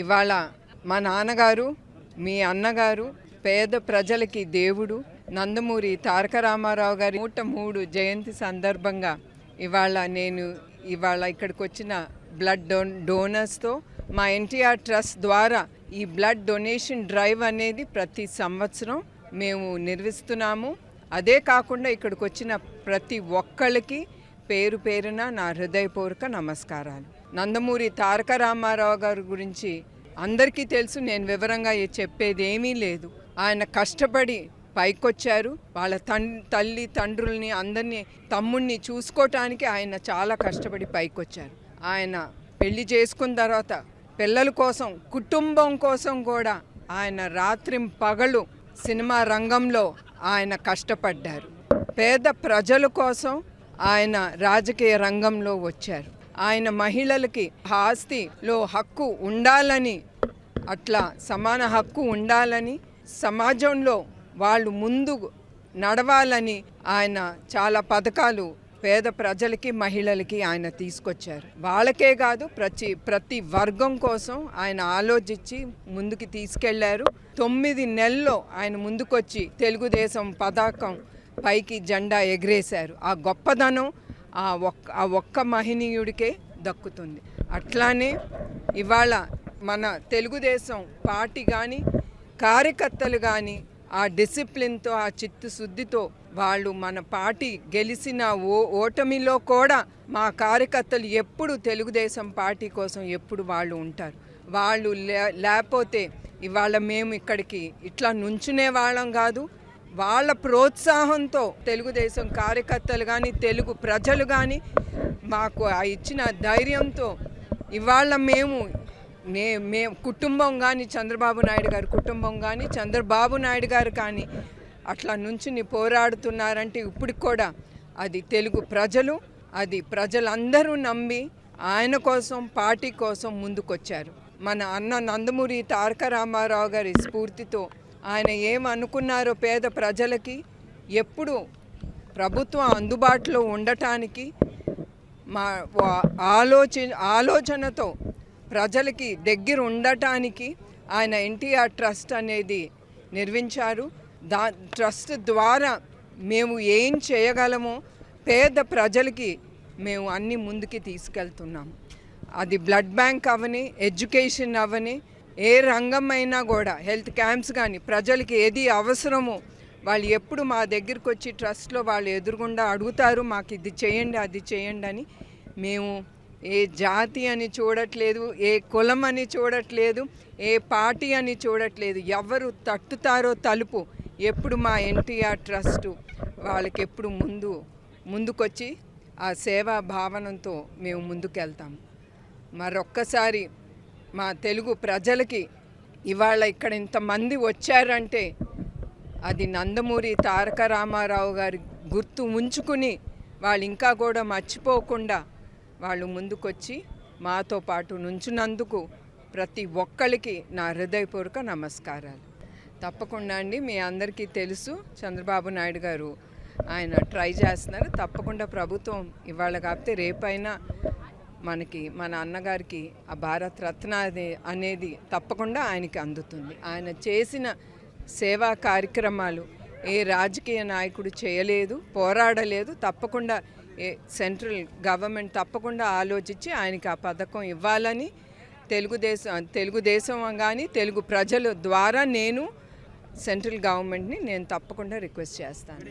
ఇవాళ మా నాన్నగారు, మీ అన్నగారు, పేద ప్రజలకి దేవుడు నందమూరి తారక రామారావు గారి 103 జయంతి సందర్భంగా ఇవాళ ఇక్కడికి వచ్చిన బ్లడ్ డోనర్స్తో మా ఎన్టీఆర్ ట్రస్ట్ ద్వారా ఈ బ్లడ్ డొనేషన్ డ్రైవ్ అనేది ప్రతి సంవత్సరం మేము నిర్వహిస్తున్నాము. అదే కాకుండా ఇక్కడికి వచ్చిన ప్రతి ఒక్కళ్ళకి పేరు పేరున నా హృదయపూర్వక నమస్కారాలు. నందమూరి తారక రామారావు గారి గురించి అందరికీ తెలుసు, నేను వివరంగా చెప్పేది ఏమీ లేదు. ఆయన కష్టపడి పైకొచ్చారు. వాళ్ళ తల్లి తండ్రుల్ని అందరినీ తమ్ముడిని చూసుకోవటానికి ఆయన చాలా కష్టపడి పైకొచ్చారు. ఆయన పెళ్లి చేసుకున్న తర్వాత పిల్లల కోసం, కుటుంబం కోసం కూడా ఆయన రాత్రింపగలు సినిమా రంగంలో ఆయన కష్టపడ్డారు. పేద ప్రజల కోసం ఆయన రాజకీయ రంగంలో వచ్చారు. ఆయన మహిళలకి ఆస్తిలో హక్కు ఉండాలని, అట్లా సమాన హక్కు ఉండాలని, సమాజంలో వాళ్ళు ముందు నడవాలని ఆయన చాలా పథకాలు పేద ప్రజలకి, మహిళలకి ఆయన తీసుకొచ్చారు. వాళ్ళకే కాదు, ప్రతి వర్గం కోసం ఆయన ఆలోచించి ముందుకు తీసుకెళ్లారు. 9 నెలల్లో ఆయన ముందుకొచ్చి తెలుగుదేశం పతాకం పైకి జెండా ఎగరేశారు. ఆ గొప్పదనం ఆ ఒక్క మహనీయుడికే దక్కుతుంది. అట్లానే ఇవాళ మన తెలుగుదేశం పార్టీ కానీ, కార్యకర్తలు కానీ ఆ డిసిప్లిన్తో, ఆ చిత్తశుద్ధితో వాళ్ళు మన పార్టీ గెలిచిన ఓటమిలో కూడా మా కార్యకర్తలు ఎప్పుడు తెలుగుదేశం పార్టీ కోసం ఎప్పుడు వాళ్ళు ఉంటారు. వాళ్ళు లేకపోతే ఇవాళ మేము ఇక్కడికి ఇట్లా నుంచునే వాళ్ళం కాదు. వాళ్ళ ప్రోత్సాహంతో తెలుగుదేశం కార్యకర్తలు కానీ, తెలుగు ప్రజలు కానీ మాకు ఇచ్చిన ధైర్యంతో ఇవాళ మేము కుటుంబం కానీ, చంద్రబాబు నాయుడు గారి కుటుంబం కానీ, చంద్రబాబు నాయుడు గారు కానీ అట్లా నుంచుని పోరాడుతున్నారంటే ఇప్పటికి కూడా అది తెలుగు ప్రజలు, అది ప్రజలందరూ నమ్మి ఆయన కోసం, పార్టీ కోసం ముందుకొచ్చారు. మన అన్న నందమూరి తారక రామారావు గారి స్ఫూర్తితో ఆయన ఏమనుకున్నారో పేద ప్రజలకి ఎప్పుడు ప్రభుత్వం అందుబాటులో ఉండటానికి మా ఆలోచనతో ప్రజలకి దగ్గర ఉండటానికి ఆయన ఎన్టీఆర్ ట్రస్ట్ అనేది నిర్మించారు. ట్రస్ట్ ద్వారా మేము ఏం చేయగలమో పేద ప్రజలకి మేము అన్ని ముందుకి తీసుకెళ్తున్నాము. అది బ్లడ్ బ్యాంక్ అవని, ఎడ్యుకేషన్ అవని, ఏ రంగం అయినా కూడా, హెల్త్ క్యాంప్స్ కానీ, ప్రజలకి ఏది అవసరమో వాళ్ళు ఎప్పుడు మా దగ్గరికి వచ్చి ట్రస్ట్లో వాళ్ళు ఎదురుగుండా అడుగుతారు, మాకు ఇది చేయండి, అది చేయండి అని. మేము ఏ జాతి అని చూడట్లేదు, ఏ కులం అని చూడట్లేదు, ఏ పార్టీ అని చూడట్లేదు. ఎవరు తట్టుతారో తలుపు ఎప్పుడు మా ఎన్టీఆర్ ట్రస్ట్ వాళ్ళకి ఎప్పుడు ముందుకొచ్చి ఆ సేవా భావనతో మేము ముందుకెళ్తాము. మరొక్కసారి మా తెలుగు ప్రజలకి ఇవాళ ఇక్కడ ఇంతమంది వచ్చారంటే అది నందమూరి తారక రామారావు గారి గుర్తు ఉంచుకుని వాళ్ళు ఇంకా కూడా మర్చిపోకుండా వాళ్ళు ముందుకొచ్చి మాతో పాటు నుంచున్నందుకు ప్రతి ఒక్కరికి నా హృదయపూర్వక నమస్కారాలు. తప్పకుండా అండి, మీ అందరికీ తెలుసు చంద్రబాబు నాయుడు గారు ఆయన ట్రై చేస్తున్నారు. తప్పకుండా ప్రభుత్వం ఇవాళ కాకపోతే రేపైనా మనకి, మన అన్నగారికి ఆ భారత రత్న అనేది తప్పకుండా ఆయనకి అందుతుంది. ఆయన చేసిన సేవా కార్యక్రమాలు ఏ రాజకీయ నాయకుడు చేయలేదు, పోరాడలేదు. తప్పకుండా సెంట్రల్ గవర్నమెంట్ తప్పకుండా ఆలోచించి ఆయనకి ఆ పథకం ఇవ్వాలని తెలుగుదేశం కానీ, తెలుగు ప్రజల ద్వారా నేను సెంట్రల్ గవర్నమెంట్ని నేను తప్పకుండా రిక్వెస్ట్ చేస్తాను.